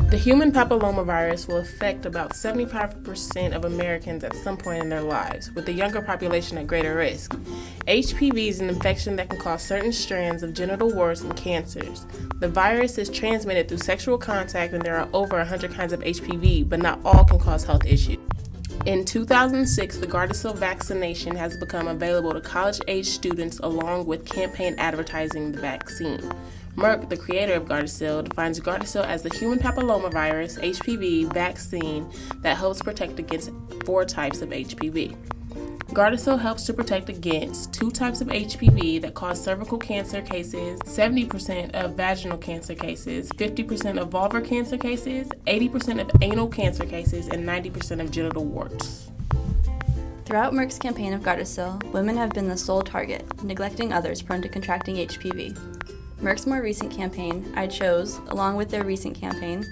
The human papillomavirus will affect about 75% of Americans at some point in their lives, with the younger population at greater risk. HPV is an infection that can cause certain strands of genital warts and cancers. The virus is transmitted through sexual contact, and there are over 100 kinds of HPV, but not all can cause health issues. In 2006, the Gardasil vaccination has become available to college-age students along with campaign advertising the vaccine. Merck, the creator of Gardasil, defines Gardasil as the human papillomavirus HPV vaccine that helps protect against 4 types of HPV. Gardasil helps to protect against 2 types of HPV that cause cervical cancer cases, 70% of vaginal cancer cases, 50% of vulvar cancer cases, 80% of anal cancer cases, and 90% of genital warts. Throughout Merck's campaign of Gardasil, women have been the sole target, neglecting others prone to contracting HPV. Merck's more recent campaign, I Chose, along with their recent campaign,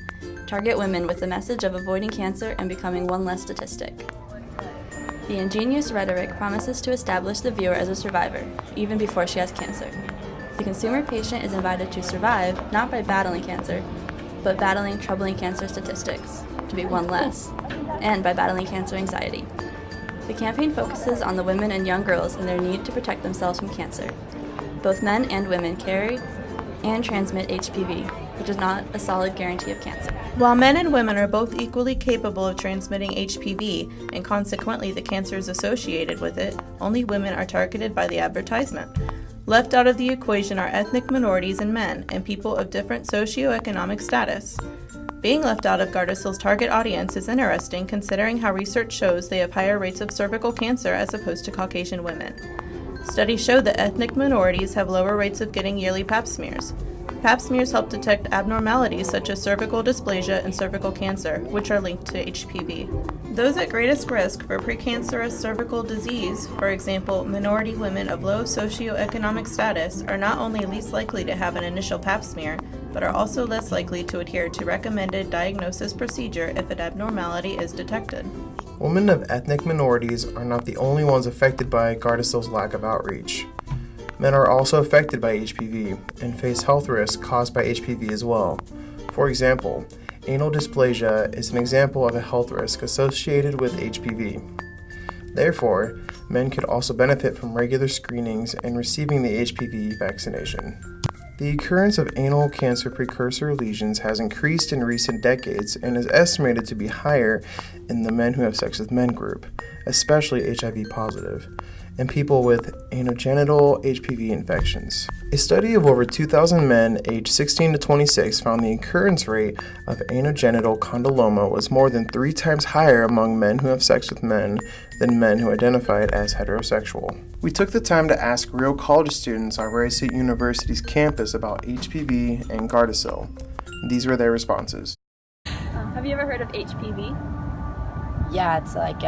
target women with the message of avoiding cancer and becoming one less statistic. The ingenious rhetoric promises to establish the viewer as a survivor, even before she has cancer. The consumer patient is invited to survive not by battling cancer, but battling troubling cancer statistics, to be one less, and by battling cancer anxiety. The campaign focuses on the women and young girls and their need to protect themselves from cancer. Both men and women carry and transmit HPV, which is not a solid guarantee of cancer. While men and women are both equally capable of transmitting HPV, and consequently the cancers associated with it, only women are targeted by the advertisement. Left out of the equation are ethnic minorities and men, and people of different socioeconomic status. Being left out of Gardasil's target audience is interesting considering how research shows they have higher rates of cervical cancer as opposed to Caucasian women. Studies show that ethnic minorities have lower rates of getting yearly pap smears. Pap smears help detect abnormalities such as cervical dysplasia and cervical cancer, which are linked to HPV. Those at greatest risk for precancerous cervical disease, for example, minority women of low socioeconomic status, are not only least likely to have an initial pap smear, but are also less likely to adhere to recommended diagnosis procedure if an abnormality is detected. Women of ethnic minorities are not the only ones affected by Gardasil's lack of outreach. Men are also affected by HPV and face health risks caused by HPV as well. For example, anal dysplasia is an example of a health risk associated with HPV. Therefore, men could also benefit from regular screenings and receiving the HPV vaccination. The occurrence of anal cancer precursor lesions has increased in recent decades and is estimated to be higher in the men who have sex with men group, especially HIV positive, and people with anogenital HPV infections. A study of over 2,000 men aged 16 to 26 found the occurrence rate of anogenital condyloma was more than 3 times higher among men who have sex with men than men who identified as heterosexual. We took the time to ask real college students on Murray State University's campus about HPV and Gardasil. These were their responses. Have you ever heard of HPV? Yeah, it's like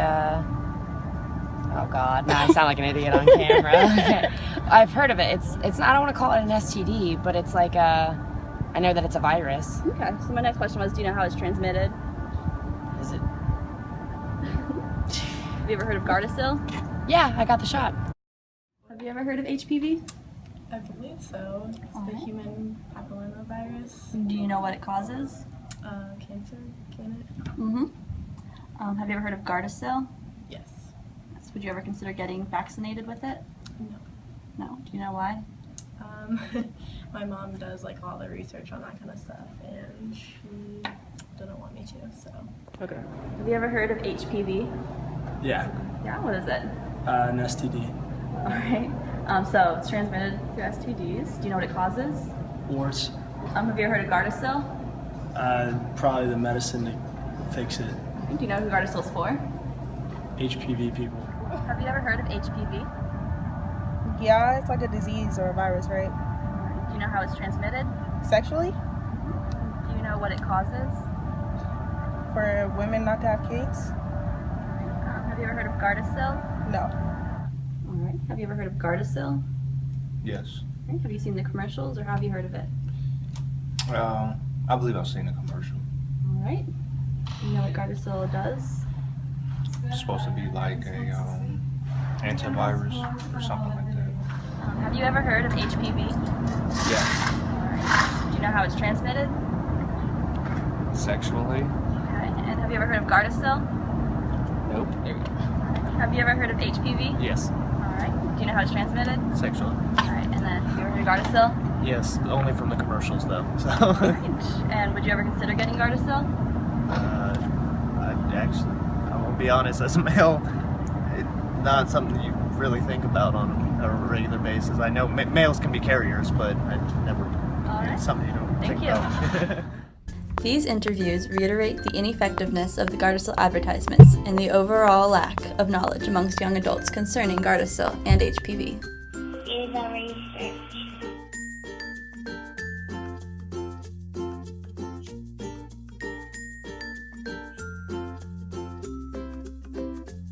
oh God, now I sound like an idiot on camera. I've heard of it. It's not, I don't want to call it an STD, but it's like I know that it's a virus. Okay, so my next question was, do you know how it's transmitted? Is it? Have you ever heard of Gardasil? Yeah, I got the shot. Have you ever heard of HPV? I believe so. It's the human papillomavirus. Do you know what it causes? Cancer, can it? Mm-hmm. Have you ever heard of Gardasil? Yes. Would you ever consider getting vaccinated with it? No. No. Do you know why? My mom does like all the research on that kind of stuff, and she didn't want me to, so. Okay. Have you ever heard of HPV? Yeah, Yeah, what is it? an STD. All right. So it's transmitted through STDs. Do you know what it causes? Warts. Have you ever heard of Gardasil? Probably the medicine to fix it. Do you know who Gardasil is for? HPV people. Have you ever heard of HPV? Yeah, it's like a disease or a virus, right? Do you know how it's transmitted? Sexually? Do you know what it causes? For women not to have kids? Have you ever heard of Gardasil? No. All right. Have you ever heard of Gardasil? Yes. Okay. Have you seen the commercials or have you heard of it? I believe I've seen a commercial. All right. Do you know what Gardasil does? It's supposed to be like a antivirus or something like that. Have you ever heard of HPV? Yeah. Do you know how it's transmitted? Sexually? Okay. And have you ever heard of Gardasil? Nope. Have you ever heard of HPV? Yes. Alright. Do you know how it's transmitted? Sexually? Alright. And then have you ever heard of Gardasil? Yes, only from the commercials though. So. Right. And would you ever consider getting Gardasil? I won't be honest, as a male, it's not something you really think about on a regular basis. I know males can be carriers, but I never, it's something you don't think about. These interviews reiterate the ineffectiveness of the Gardasil advertisements and the overall lack of knowledge amongst young adults concerning Gardasil and HPV. Use our research.